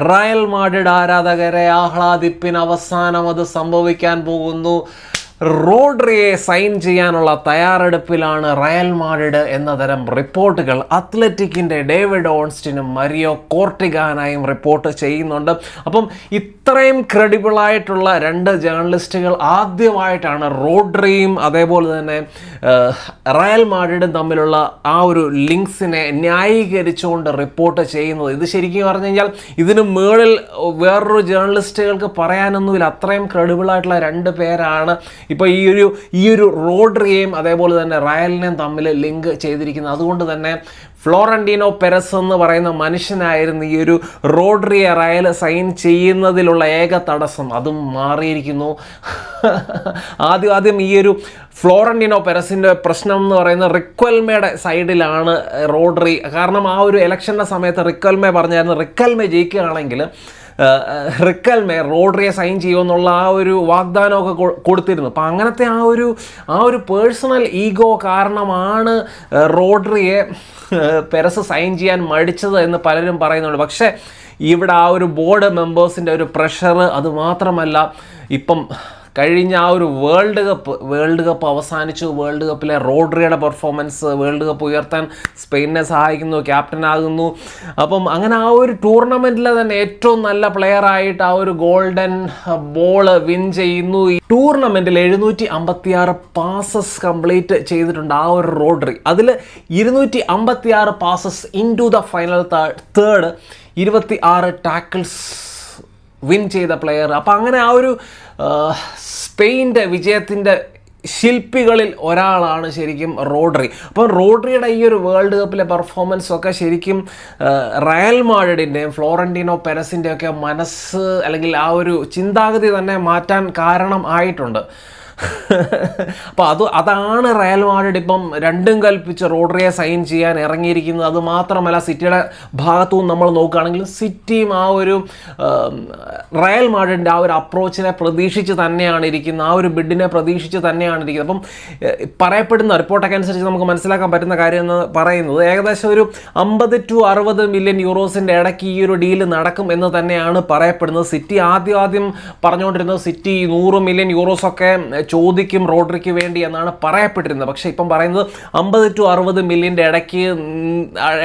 Real Madrid ആരാധകരെ ആഹ്ലാദിപ്പിന് അവസാനം അത് സംഭവിക്കാൻ പോകുന്നു. റോഡ്രിയെ സൈൻ ചെയ്യാനുള്ള തയ്യാറെടുപ്പിലാണ് റയൽ മാഡ്രിഡ് എന്ന തരം റിപ്പോർട്ടുകൾ അത്ലറ്റിക്കിൻ്റെ ഡേവിഡ് ഓൺസ്റ്റിനും മരിയോ കോർട്ടിഗാനായും റിപ്പോർട്ട് ചെയ്യുന്നുണ്ട്. അപ്പം ഇത്രയും ക്രെഡിബിളായിട്ടുള്ള രണ്ട് ജേർണലിസ്റ്റുകൾ ആദ്യമായിട്ടാണ് റോഡ്രിയും അതേപോലെ തന്നെ റയൽ മാഡ്രിഡും തമ്മിലുള്ള ആ ഒരു ലിങ്ക്സിനെ ന്യായീകരിച്ചുകൊണ്ട് റിപ്പോർട്ട് ചെയ്യുന്നത്. ഇത് ശരിക്കും പറഞ്ഞു കഴിഞ്ഞാൽ ഇതിന് മുകളിൽ വേറൊരു ജേർണലിസ്റ്റുകൾക്ക് പറയാനൊന്നുമില്ല. അത്രയും ക്രെഡിബിളായിട്ടുള്ള രണ്ട് പേരാണ് ഇപ്പോൾ ഈ ഒരു റോഡ്രിയെയും അതേപോലെ തന്നെ റയലിനെയും തമ്മിൽ ലിങ്ക് ചെയ്തിരിക്കുന്നത്. അതുകൊണ്ട് തന്നെ ഫ്ലോറന്റീനോ പെരസ് എന്ന് പറയുന്ന മനുഷ്യനായിരുന്നു ഈ ഒരു റോഡ്രിയെ റയൽ സൈൻ ചെയ്യുന്നതിലുള്ള ഏക തടസ്സം. അതും മാറിയിരിക്കുന്നു. ആദ്യം ഈ ഒരു ഫ്ലോറന്റീനോ പെരസിൻ്റെ പ്രശ്നം എന്ന് പറയുന്നത് റിക്വൽമയുടെ സൈഡിലാണ് റോഡ്രി. കാരണം ആ ഒരു ഇലക്ഷൻ്റെ സമയത്ത് റിക്വൽമെ പറഞ്ഞായിരുന്നു റിക്വൽമെ ജയിക്കുകയാണെങ്കിൽ റിക്കൽമെ റോഡ്രിയെ സൈൻ ചെയ്യുമെന്നുള്ള ആ ഒരു വാഗ്ദാനമൊക്കെ കൊടുത്തിരുന്നു. അപ്പം അങ്ങനത്തെ ആ ഒരു പേഴ്സണൽ ഈഗോ കാരണമാണ് റോഡ്രിയെ പെരസ് സൈൻ ചെയ്യാൻ മടിച്ചത് എന്ന് പലരും പറയുന്നുണ്ട്. പക്ഷേ ഇവിടെ ആ ഒരു ബോർഡ് മെമ്പേഴ്സിൻ്റെ ഒരു പ്രഷർ, അത് മാത്രമല്ല ഇപ്പം കഴിഞ്ഞ ആ ഒരു വേൾഡ് കപ്പ് അവസാനിച്ചു. വേൾഡ് കപ്പിലെ റോഡ്രിയുടെ പെർഫോമൻസ് വേൾഡ് കപ്പ് ഉയർത്താൻ സ്പെയിനെ സഹായിക്കുന്നു, ക്യാപ്റ്റനാകുന്നു. അപ്പം അങ്ങനെ ആ ഒരു ടൂർണമെൻറ്റിലെ തന്നെ ഏറ്റവും നല്ല പ്ലെയറായിട്ട് ആ ഒരു ഗോൾഡൻ ബോൾ വിൻ ചെയ്യുന്നു. ഈ ടൂർണമെൻറ്റിൽ 756 പാസസ് കംപ്ലീറ്റ് ചെയ്തിട്ടുണ്ട് ആ ഒരു റോഡ്രി. അതിൽ 256 passes into the final third, 26 tackles win ചെയ്ത പ്ലെയർ. അപ്പം അങ്ങനെ ആ ഒരു സ്പെയിൻ്റെ വിജയത്തിൻ്റെ ശില്പികളിൽ ഒരാളാണ് ശരിക്കും റോഡ്രി. അപ്പം റോഡ്രിയുടെ ഈ ഒരു വേൾഡ് കപ്പിലെ പെർഫോമൻസൊക്കെ ശരിക്കും റയൽ മാഡ്രിഡിൻ്റെയും ഫ്ലോറന്റീനോ പെരസിൻ്റെയൊക്കെ മനസ്സ് അല്ലെങ്കിൽ ആ ഒരു ചിന്താഗതി തന്നെ മാറ്റാൻ കാരണം ആയിട്ടുണ്ട്. അപ്പോൾ അതാണ് റയൽ മാഡ്രിഡ് ഇപ്പം രണ്ടും കൽപ്പിച്ച് റോഡ്രിയെ സൈൻ ചെയ്യാൻ ഇറങ്ങിയിരിക്കുന്നത്. അത് മാത്രമല്ല സിറ്റിയുടെ ഭാഗത്തുനിന്ന് നമ്മൾ നോക്കുകയാണെങ്കിൽ സിറ്റിയും ആ ഒരു റയൽ മാഡ്രിഡിൻ്റെ ആ ഒരു അപ്രോച്ചിനെ പ്രതീക്ഷിച്ച് തന്നെയാണ് ഇരിക്കുന്നത്, ആ ഒരു ബിഡിനെ പ്രതീക്ഷിച്ച് തന്നെയാണ് ഇരിക്കുന്നത്. അപ്പം പറയപ്പെടുന്ന റിപ്പോർട്ടൊക്കെ അനുസരിച്ച് നമുക്ക് മനസ്സിലാക്കാൻ പറ്റുന്ന കാര്യം എന്ന് പറയുന്നത് ഏകദേശം ഒരു 50 to 60 മില്യൺ യൂറോസിൻ്റെ ഇടയ്ക്ക് ഈ ഒരു ഡീല് നടക്കും എന്ന് തന്നെയാണ് പറയപ്പെടുന്നത്. സിറ്റി ആദ്യം പറഞ്ഞുകൊണ്ടിരുന്നത് സിറ്റി 100 മില്യൺ യൂറോസൊക്കെ ചോദിക്കും റോഡ്രിക്ക് വേണ്ടി എന്നാണ് പറയപ്പെട്ടിരുന്നത്. പക്ഷേ ഇപ്പം പറയുന്നത് 50 to 60 മില്യൻ്റെ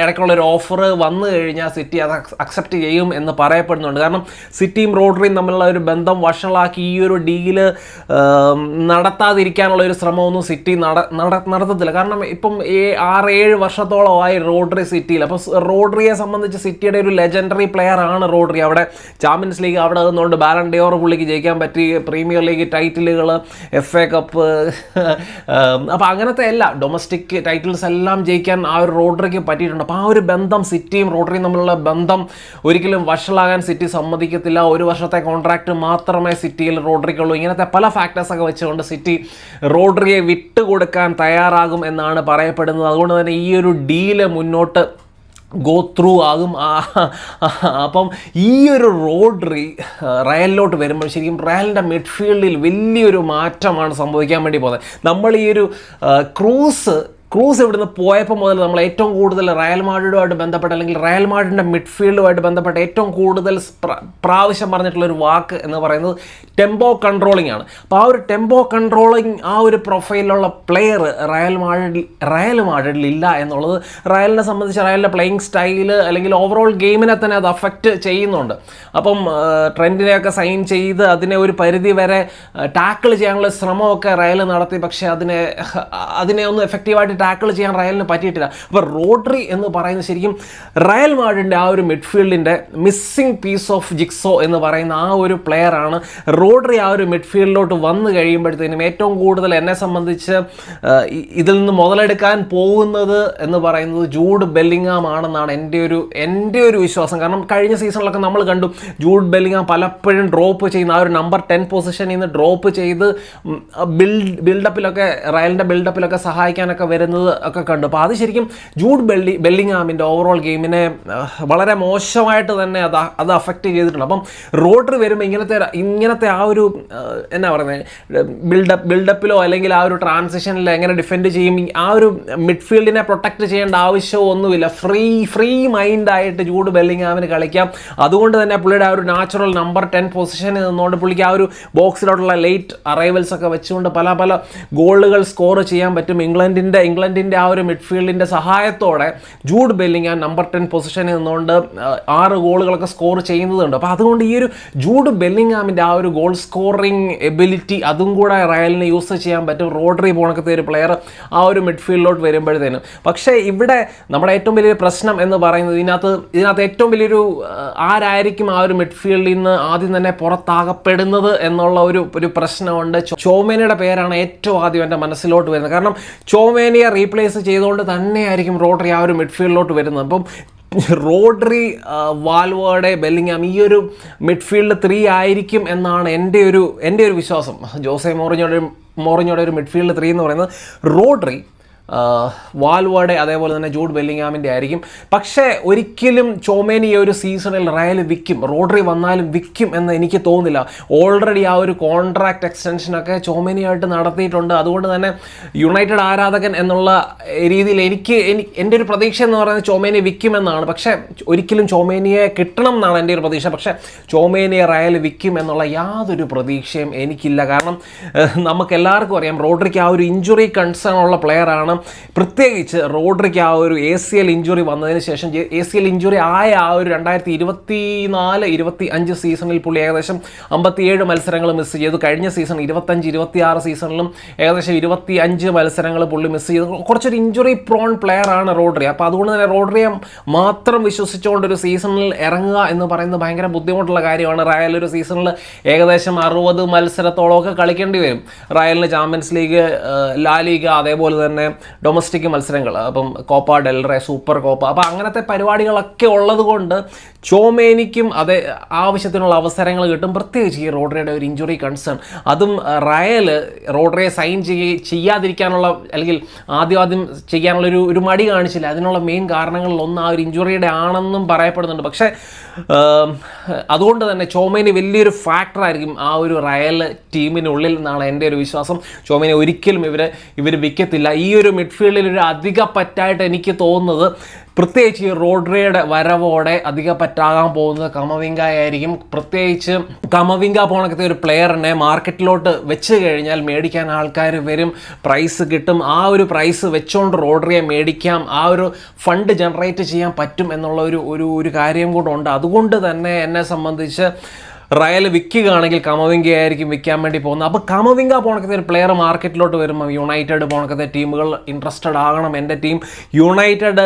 ഇടയ്ക്കുള്ളൊരു ഓഫർ വന്നു കഴിഞ്ഞാൽ സിറ്റി അത് അക്സെപ്റ്റ് ചെയ്യും എന്ന് പറയപ്പെടുന്നുണ്ട്. കാരണം സിറ്റിയും റോഡ്രിയും തമ്മിലുള്ള ഒരു ബന്ധം വഷളാക്കി ഈ ഒരു ഡീല് നടത്താതിരിക്കാനുള്ള ഒരു ശ്രമമൊന്നും സിറ്റി നടത്തത്തില്ല. കാരണം ഇപ്പം 6-7 വർഷത്തോളമായി റോഡ്രി സിറ്റിയിൽ. അപ്പോൾ റോഡ്രിയെ സംബന്ധിച്ച് സിറ്റിയുടെ ഒരു ലെജൻഡറി പ്ലെയർ ആണ് റോഡ്രി. അവിടെ ചാമ്പ്യൻസ് ലീഗ് അവിടെ നിന്നുകൊണ്ട് ബാലൺ ഡിയോർ പുള്ളിക്ക് ജയിക്കാൻ പറ്റി, പ്രീമിയർ ലീഗ് ടൈറ്റിലുകൾ, FA കപ്പ്, അപ്പോൾ അങ്ങനത്തെ എല്ലാ ഡൊമസ്റ്റിക് ടൈറ്റിൽസ് എല്ലാം ജയിക്കാൻ ആ ഒരു റോഡ്രിക്ക് പറ്റിയിട്ടുണ്ട്. അപ്പോൾ ആ ഒരു ബന്ധം സിറ്റിയും റോഡ്രിയും തമ്മിലുള്ള ബന്ധം ഒരിക്കലും വഷളാകാൻ സിറ്റി സമ്മതിക്കത്തില്ല. 1 വർഷത്തെ കോൺട്രാക്റ്റ് മാത്രമേ സിറ്റിയിൽ റോഡ്രിക്കുള്ളൂ. ഇങ്ങനത്തെ പല ഫാക്ടേഴ്സൊക്കെ വെച്ചുകൊണ്ട് സിറ്റി റോഡ്രിയെ വിട്ടുകൊടുക്കാൻ തയ്യാറാകും എന്നാണ് പറയപ്പെടുന്നത്. അതുകൊണ്ട് തന്നെ ഈ ഒരു ഡീല് മുന്നോട്ട് ഗോ ത്രൂ ആകും. അപ്പം ഈ ഒരു റോഡ്രി റയലിലോട്ട് വരുമ്പോൾ ശരിക്കും റയലിൻ്റെ മിഡ്ഫീൽഡിൽ വലിയൊരു മാറ്റമാണ് സംഭവിക്കാൻ വേണ്ടി പോകുന്നത്. നമ്മൾ ഈ ഒരു ക്രൂസ് ഇവിടുന്ന് പോയപ്പോൾ മുതൽ നമ്മൾ ഏറ്റവും കൂടുതൽ റയൽ മാഡ്രിഡുമായിട്ട് ബന്ധപ്പെട്ട അല്ലെങ്കിൽ റയൽ മാഡ്രിഡിൻ്റെ മിഡ്ഫീൽഡുമായിട്ട് ബന്ധപ്പെട്ട ഏറ്റവും കൂടുതൽ പ്രാവശ്യം പറഞ്ഞിട്ടുള്ളൊരു വാക്ക് എന്ന് പറയുന്നത് ടെമ്പോ കൺട്രോളിംഗ് ആണ്. അപ്പോൾ ആ ഒരു ടെമ്പോ കൺട്രോളിംഗ് ആ ഒരു പ്രൊഫൈലിലുള്ള പ്ലെയർ റയൽ മാഡ്രിഡിൽ ഇല്ല എന്നുള്ളത് റയലിനെ സംബന്ധിച്ച് റയലിൻ്റെ പ്ലേയിങ് സ്റ്റൈല് അല്ലെങ്കിൽ ഓവറോൾ ഗെയിമിനെ തന്നെ അത് അഫക്റ്റ് ചെയ്യുന്നുണ്ട്. അപ്പം ട്രെൻഡിനെയൊക്കെ സൈൻ ചെയ്ത് അതിനെ ഒരു പരിധി വരെ ടാക്കിൾ ചെയ്യാനുള്ള ശ്രമമൊക്കെ റയൽ നടത്തി. പക്ഷേ അതിനെ ഒന്ന് എഫക്റ്റീവായിട്ട് ടാക്കിൾ ചെയ്യാൻ റയലിന് പറ്റിയിട്ടില്ല. അപ്പോൾ റോഡ്രി എന്ന് പറയുന്നത് ശരിക്കും റയൽ മാഡ്രിഡിൻ്റെ ആ ഒരു മിഡ്ഫീൽഡിൻ്റെ മിസ്സിംഗ് പീസ് ഓഫ് ജിക്സോ എന്ന് പറയുന്ന ആ ഒരു പ്ലെയറാണ്. റോഡ്രി ആ ഒരു മിഡ്ഫീൽഡിലോട്ട് വന്നു കഴിയുമ്പോഴത്തേനും ഏറ്റവും കൂടുതൽ എന്നെ സംബന്ധിച്ച് ഇതിൽ നിന്ന് മുതലെടുക്കാൻ പോകുന്നത് എന്ന് പറയുന്നത് ജൂഡ് ബെല്ലിംഗാം ആണെന്നാണ് എൻ്റെ ഒരു വിശ്വാസം. കാരണം കഴിഞ്ഞ സീസണിലൊക്കെ നമ്മൾ കണ്ടു ജൂഡ് ബെല്ലിംഗാം പലപ്പോഴും ഡ്രോപ്പ് ചെയ്യുന്ന ആ ഒരു നമ്പർ 10 പൊസിഷനിൽ നിന്ന് ഡ്രോപ്പ് ചെയ്ത് ബിൽഡപ്പിലൊക്കെ റയലിൻ്റെ ബിൽഡപ്പിലൊക്കെ സഹായിക്കാനൊക്കെ വരുന്ന വരുന്നത് ഒക്കെ കണ്ടു. അപ്പോൾ അത് ശരിക്കും ജൂഡ് ബെല്ലിംഗ്ഹാമിൻ്റെ ഓവറോൾ ഗെയിമിനെ വളരെ മോശമായിട്ട് തന്നെ അത് അഫക്റ്റ് ചെയ്തിട്ടുണ്ട്. അപ്പം റോഡ്രി വരുമ്പോൾ ഇങ്ങനത്തെ ആ ഒരു എന്നാ പറയുന്നത് ബിൽഡപ്പിലോ അല്ലെങ്കിൽ ആ ഒരു ട്രാൻസിഷനിൽ എങ്ങനെ ഡിഫെൻഡ് ചെയ്യും, ആ ഒരു മിഡ്ഫീൽഡിനെ പ്രൊട്ടക്റ്റ് ചെയ്യേണ്ട ആവശ്യമൊന്നുമില്ല. ഫ്രീ മൈൻഡായിട്ട് ജൂഡ് ബെല്ലിംഗ്ഹാമിന് കളിക്കാം. അതുകൊണ്ട് തന്നെ പുള്ളിയുടെ ആ ഒരു നാച്ചുറൽ നമ്പർ 10 പൊസിഷനിൽ നിന്നുകൊണ്ട് പുള്ളിക്ക് ആ ഒരു ബോക്സിലോട്ടുള്ള ലേറ്റ് അറൈവൽസ് ഒക്കെ വെച്ചുകൊണ്ട് പല ഗോളുകൾ സ്കോർ ചെയ്യാൻ പറ്റും. ഇംഗ്ലണ്ടിൻ്റെ ആ ഒരു മിഡ്ഫീൽഡിൻ്റെ സഹായത്തോടെ ജൂഡ് ബെല്ലിംഗ്ഹാം നമ്പർ 10 പൊസിഷനിൽ നിന്നുകൊണ്ട് 6 ഗോളുകളൊക്കെ സ്കോർ ചെയ്യുന്നതുണ്ട്. അപ്പോൾ അതുകൊണ്ട് ഈ ഒരു ജൂഡ് ബെല്ലിംഗ്ഹാമിൻ്റെ ആ ഒരു ഗോൾ സ്കോറിങ് എബിലിറ്റി അതും കൂടെ റയലിന് യൂസ് ചെയ്യാൻ പറ്റും. റോഡ്രി പോണക്കത്തെ ഒരു പ്ലെയർ ആ ഒരു മിഡ്ഫീൽഡിലോട്ട് വരുമ്പോഴത്തേനും. പക്ഷേ ഇവിടെ നമ്മുടെ ഏറ്റവും വലിയൊരു പ്രശ്നം എന്ന് പറയുന്നത് ഇതിനകത്ത് ഏറ്റവും വലിയൊരു ആരായിരിക്കും ആ ഒരു മിഡ്ഫീൽഡിൽ നിന്ന് ആദ്യം തന്നെ പുറത്താകപ്പെടുന്നത് എന്നുള്ള ഒരു പ്രശ്നമുണ്ട്. ചോമേനിയുടെ പേരാണ് ഏറ്റവും ആദ്യം എൻ്റെ മനസ്സിലോട്ട് വരുന്നത്. കാരണം ചോമേനിയെ റീപ്ലേസ് ചെയ്തുകൊണ്ട് തന്നെയായിരിക്കും റോഡ്രി ആ ഒരു മിഡ്ഫീൽഡിലോട്ട് വരുന്നത്. അപ്പം റോഡ്രി, വാൽവേർഡെ, ബെല്ലിംഗ്ഹാം ഈ ഒരു മിഡ്ഫീൽഡ് 3 ആയിരിക്കും എന്നാണ് എൻ്റെ ഒരു വിശ്വാസം. ജോസെ മോറിഞ്ഞോയുടെ ഒരു മിഡ്ഫീൽഡ് 3 എന്ന് പറയുന്നത് റോഡ്രി, വാൽവേർഡെ അതേപോലെ തന്നെ ജൂഡ് ബെല്ലിംഗ്ഹാമിൻ്റെ ആയിരിക്കും. പക്ഷേ ഒരിക്കലും ചോമേനി ഈ ഒരു സീസണിൽ റയൽ വിൽക്കും, റോഡ്രി വന്നാലും വിൽക്കും എന്ന് എനിക്ക് തോന്നുന്നില്ല. ഓൾറെഡി ആ ഒരു കോൺട്രാക്ട് എക്സ്റ്റൻഷനൊക്കെ ചോമേനിയായിട്ട് നടത്തിയിട്ടുണ്ട്. അതുകൊണ്ട് തന്നെ യുണൈറ്റഡ് ആരാധകൻ എന്നുള്ള രീതിയിൽ എൻ്റെ ഒരു പ്രതീക്ഷ എന്ന് പറയുന്നത് ചോമേനി വിൽക്കുമെന്നാണ്. പക്ഷേ ഒരിക്കലും ചോമേനിയെ കിട്ടണം എന്നാണ് എൻ്റെ ഒരു പ്രതീക്ഷ. പക്ഷേ ചോമേനിയെ റയൽ വിൽക്കും എന്നുള്ള യാതൊരു പ്രതീക്ഷയും എനിക്കില്ല. കാരണം നമുക്ക് എല്ലാവർക്കും അറിയാം റോഡ്രിക്ക് ആ ഒരു ഇഞ്ചുറി കൺസേൺ ഉള്ള പ്ലെയറാണ്. പ്രത്യേകിച്ച് റോഡ്രിക്ക് ആ ഒരു ACL ഇഞ്ചുറി വന്നതിന് ശേഷം ACL ഇഞ്ചുറി ആയ ആ ഒരു 2024-25 സീസണിൽ പുള്ളി ഏകദേശം 57 മത്സരങ്ങൾ മിസ് ചെയ്തു. കഴിഞ്ഞ സീസൺ 25-26 സീസണിലും ഏകദേശം 25 മത്സരങ്ങൾ പുള്ളി മിസ് ചെയ്തു. കുറച്ചൊരു ഇഞ്ചുറി പ്രോൺ പ്ലെയർ ആണ് റോഡ്രി. അപ്പോൾ അതുകൊണ്ട് തന്നെ റോഡ്രിയെ മാത്രം വിശ്വസിച്ചുകൊണ്ടൊരു സീസണിൽ ഇറങ്ങുക എന്ന് പറയുന്നത് ഭയങ്കര ബുദ്ധിമുട്ടുള്ള കാര്യമാണ്. റയൽ ഒരു സീസണിൽ ഏകദേശം 60 മത്സരത്തോളമൊക്കെ കളിക്കേണ്ടി വരും. റയലിന് ചാമ്പ്യൻസ് ലീഗ്, ലാ ലീഗ, അതേപോലെ തന്നെ ഡൊമസ്റ്റിക് മത്സരങ്ങൾ, അപ്പം കോപ്പ ഡെൽറേ, സൂപ്പർ കോപ്പ, അപ്പോൾ അങ്ങനത്തെ പരിപാടികളൊക്കെ ഉള്ളത് കൊണ്ട് ചോമേനിക്കും അതേ ആവശ്യത്തിനുള്ള അവസരങ്ങൾ കിട്ടും. പ്രത്യേകിച്ച് ഈ റോഡ്രിയുടെ ഒരു ഇഞ്ചുറി കൺസേൺ, അതും റയൽ റോഡ്രിയെ സൈൻ ചെയ്യാതിരിക്കാനുള്ള അല്ലെങ്കിൽ ആദ്യം ചെയ്യാനുള്ള ഒരു മടി കാണിച്ചില്ല. അതിനുള്ള മെയിൻ കാരണങ്ങളിലൊന്ന് ആ ഒരു ഇഞ്ചുറിയുടെ ആണെന്നും പറയപ്പെടുന്നുണ്ട്. പക്ഷേ അതുകൊണ്ട് തന്നെ ചോമേനി വലിയൊരു ഫാക്ടറായിരിക്കും ആ ഒരു റയൽ ടീമിനുള്ളിൽ എന്നാണ് എൻ്റെ ഒരു വിശ്വാസം. ചോമേനി ഒരിക്കലും ഇവർ വിൽക്കത്തില്ല. ഈ ഒരു മിഡ്ഫീൽഡിൽ ഒരു അധിക പറ്റായിട്ട് എനിക്ക് തോന്നുന്നത്, പ്രത്യേകിച്ച് ഈ റോഡ്രിയുടെ വരവോടെ അധിക പറ്റാകാൻ പോകുന്നത് കമവിംഗ ആയിരിക്കും. പ്രത്യേകിച്ച് കമവിംഗ പോണക്കത്തെ ഒരു പ്ലെയറിനെ മാർക്കറ്റിലോട്ട് വെച്ച് കഴിഞ്ഞാൽ മേടിക്കാൻ ആൾക്കാർ വരും, പ്രൈസ് കിട്ടും. ആ ഒരു പ്രൈസ് വെച്ചുകൊണ്ട് റോഡ്രിയെ മേടിക്കാം, ആ ഒരു ഫണ്ട് ജനറേറ്റ് ചെയ്യാൻ പറ്റും എന്നുള്ള ഒരു കാര്യം കൂടെ ഉണ്ട്. അതുകൊണ്ട് തന്നെ എന്നെ സംബന്ധിച്ച് റയൽ വിൽക്കുകയാണെങ്കിൽ കമവിംഗ ആയിരിക്കും വിൽക്കാൻ വേണ്ടി പോകുന്നത്. അപ്പോൾ കമവിംഗ പോണക്കത്തെ ഒരു പ്ലെയർ മാർക്കറ്റിലോട്ട് വരുമ്പോൾ യുണൈറ്റഡ് പോണക്കത്തെ ടീമുകൾ ഇൻട്രസ്റ്റഡ് ആകണം. എൻ്റെ ടീം യുണൈറ്റഡ്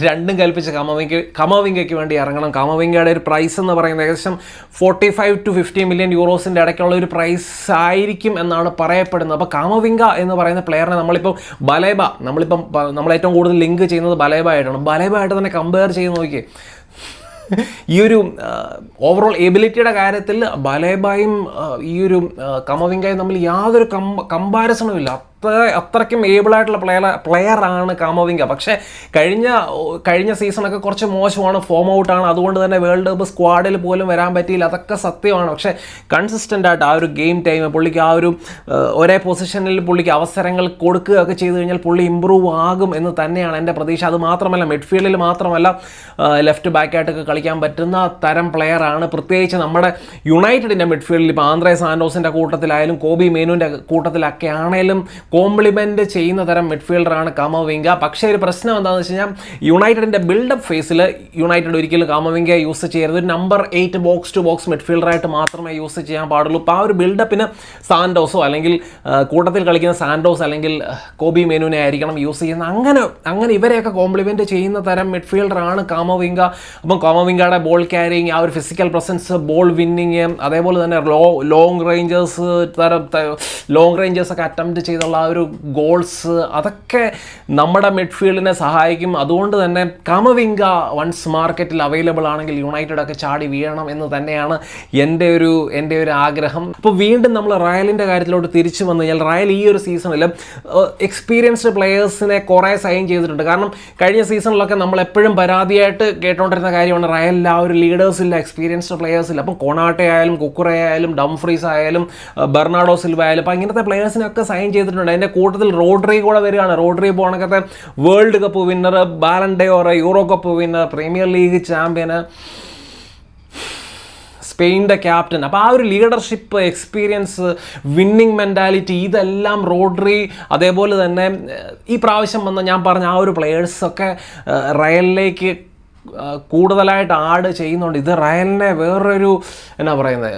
രണ്ടും കൽപ്പിച്ച് കമവിംഗയ്ക്ക് വേണ്ടി ഇറങ്ങണം. കമവിംഗയുടെ ഒരു പ്രൈസ് എന്ന് പറയുന്നത് ഏകദേശം 45 to 50 million യൂറോസിൻ്റെ ഇടയ്ക്കുള്ള ഒരു പ്രൈസ് ആയിരിക്കും എന്നാണ് പറയപ്പെടുന്നത്. അപ്പോൾ കമവിംഗ എന്ന് പറയുന്ന പ്ലെയറിനെ നമ്മൾ ഏറ്റവും കൂടുതൽ ലിങ്ക് ചെയ്യുന്നത് ബലേബ ആയിട്ടാണ്. ബലേബ ആയിട്ട് തന്നെ കമ്പയർ ചെയ്ത് നോക്കിയേ, ഈ ഒരു ഓവറോൾ എബിലിറ്റിയുടെ കാര്യത്തിൽ ബലേബായും ഈ ഒരു കമവിംഗയും തമ്മിൽ യാതൊരു കമ്പാരിസണും ഇല്ല. അത്രയ്ക്കും ഏബിളായിട്ടുള്ള പ്ലെയറാണ് കമവിംഗ. പക്ഷേ കഴിഞ്ഞ സീസണൊക്കെ കുറച്ച് മോശമാണ്, ഫോം ഔട്ടാണ്. അതുകൊണ്ട് തന്നെ വേൾഡ് കപ്പ് സ്ക്വാഡിൽ പോലും വരാൻ പറ്റിയില്ല. അതൊക്കെ സത്യമാണ്. പക്ഷേ കൺസിസ്റ്റൻ്റ് ആയിട്ട് ആ ഒരു ഗെയിം ടൈം പുള്ളിക്ക് ആ ഒരു ഒരേ പൊസിഷനിൽ പുള്ളിക്ക് അവസരങ്ങൾ കൊടുക്കുകയൊക്കെ ചെയ്തു കഴിഞ്ഞാൽ പുള്ളി ഇമ്പ്രൂവ് ആകും എന്ന് തന്നെയാണ് എൻ്റെ പ്രതീക്ഷ. അത് മാത്രമല്ല, മിഡ്ഫീൽഡിൽ മാത്രമല്ല ലെഫ്റ്റ് ബാക്കായിട്ടൊക്കെ കളിക്കാൻ പറ്റുന്ന തരം പ്ലെയറാണ്. പ്രത്യേകിച്ച് നമ്മുടെ യുണൈറ്റഡിൻ്റെ മിഡ്ഫീൽഡിൽ ഇപ്പോൾ ആന്ദ്രേ സാന്റോസിൻ്റെ കൂട്ടത്തിലായാലും കോബി മേനുവിൻ്റെ കൂട്ടത്തിലൊക്കെ ആണെങ്കിലും കോംപ്ലിമെൻ്റ് ചെയ്യുന്ന തരം മിഡ്ഫീൽഡറാണ് കമവിംഗ. പക്ഷേ ഒരു പ്രശ്നം എന്താണെന്ന് വെച്ച് കഴിഞ്ഞാൽ യുണൈറ്റഡിൻ്റെ ബിൽഡപ്പ് ഫേസിൽ യുണൈറ്റഡ് ഒരിക്കലും കമവിംഗ യൂസ് ചെയ്യരുത്. ഒരു നമ്പർ 8 ബോക്സ് ടു ബോക്സ് മിഡ്ഫീൽഡറായിട്ട് മാത്രമേ യൂസ് ചെയ്യാൻ പാടുള്ളൂ. അപ്പോൾ ആ ഒരു ബിൽഡപ്പിന് സാന്റോസോ അല്ലെങ്കിൽ കൂട്ടത്തിൽ കളിക്കുന്ന സാന്റോസ് അല്ലെങ്കിൽ കോബി മേനുവിനെ ആയിരിക്കണം യൂസ് ചെയ്യുന്നത്. അങ്ങനെ ഇവരെയൊക്കെ കോംപ്ലിമെൻ്റ് ചെയ്യുന്ന തരം മിഡ്ഫീൽഡറാണ് കമവിംഗ. അപ്പം കമവിംഗയുടെ ബോൾ ക്യാരിങ്, ആ ഒരു ഫിസിക്കൽ പ്രസൻസ്, ബോൾ വിന്നിങ്, അതേപോലെ തന്നെ ലോങ് റേഞ്ചേഴ്സ് ഒക്കെ അറ്റംപ്റ്റ് ചെയ്തുള്ള ആ ഒരു ഗോൾസ് അതൊക്കെ നമ്മുടെ മിഡ്ഫീൽഡിനെ സഹായിക്കും. അതുകൊണ്ട് തന്നെ കമവിംഗ വൺസ് മാർക്കറ്റിൽ അവൈലബിൾ ആണെങ്കിൽ യുണൈറ്റഡ് ഒക്കെ ചാടി വീഴണം എന്ന് തന്നെയാണ് എൻ്റെ ഒരു ആഗ്രഹം. അപ്പോൾ വീണ്ടും നമ്മൾ റയലിൻ്റെ കാര്യത്തിലോട്ട് തിരിച്ചു വന്നു കഴിഞ്ഞാൽ റയൽ ഈ ഒരു സീസണിൽ എക്സ്പീരിയൻസ്ഡ് പ്ലെയേഴ്സിനെ കുറേ സൈൻ ചെയ്തിട്ടുണ്ട്. കാരണം കഴിഞ്ഞ സീസണിലൊക്കെ നമ്മൾ എപ്പോഴും പരാതിയായിട്ട് കേട്ടോണ്ടിരുന്ന കാര്യമാണ് റയലിൽ ആ ഒരു ലീഡേഴ്സ് ഇല്ല, എക്സ്പീരിയൻസ്ഡ് പ്ലെയേഴ്സ് ഇല്ല. അപ്പം കൊണാട്ടെ ആയാലും കുക്കുറെ ആയാലും ഡംഫ്രീസ് ആയാലും ബെർണാഡോ സിൽവ ആയാലും അപ്പം ഇങ്ങനത്തെ പ്ലെയേഴ്സിനൊക്കെ സൈൻ ചെയ്തിട്ടുണ്ട്. അതിൻ്റെ കൂട്ടത്തിൽ റോഡ്രി കൂടെ വരികയാണ്. റോഡ്രി പോണക്കത്തെ World Cup winner, Ballon d'Or, Euro Cup winner, Premier League champion, സ്പെയിൻ്റെ ക്യാപ്റ്റൻ. അപ്പോൾ ആ ഒരു ലീഡർഷിപ്പ്, എക്സ്പീരിയൻസ്, വിന്നിങ് മെൻറ്റാലിറ്റി ഇതെല്ലാം റോഡ്രി അതേപോലെ തന്നെ ഈ പ്രാവശ്യം വന്ന ഞാൻ പറഞ്ഞ ആ ഒരു പ്ലെയേഴ്സൊക്കെ റയലിലേക്ക് കൂടുതലായിട്ട് ആഡ് ചെയ്യുന്നുണ്ട്. ഇത് റയലിനെ വേറൊരു എന്നാ പറയുന്നത്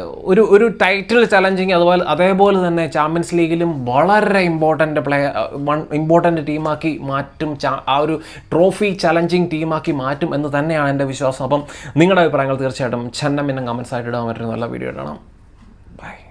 ഒരു ടൈറ്റിൽ ചലഞ്ചിങ് അതേപോലെ തന്നെ ചാമ്പ്യൻസ് ലീഗിലും വളരെ ഇമ്പോർട്ടൻ്റ് ടീമാക്കി മാറ്റും, ആ ഒരു ട്രോഫി ചലഞ്ചിങ് ടീമാക്കി മാറ്റും എന്ന് തന്നെയാണ് എൻ്റെ വിശ്വാസം. അപ്പം നിങ്ങളുടെ അഭിപ്രായങ്ങൾ തീർച്ചയായിട്ടും ചെന്നം കമൻസ് ആയിട്ട് ഇടാൻ പറ്റുന്ന നല്ല വീഡിയോ ഇടണം. ബൈ.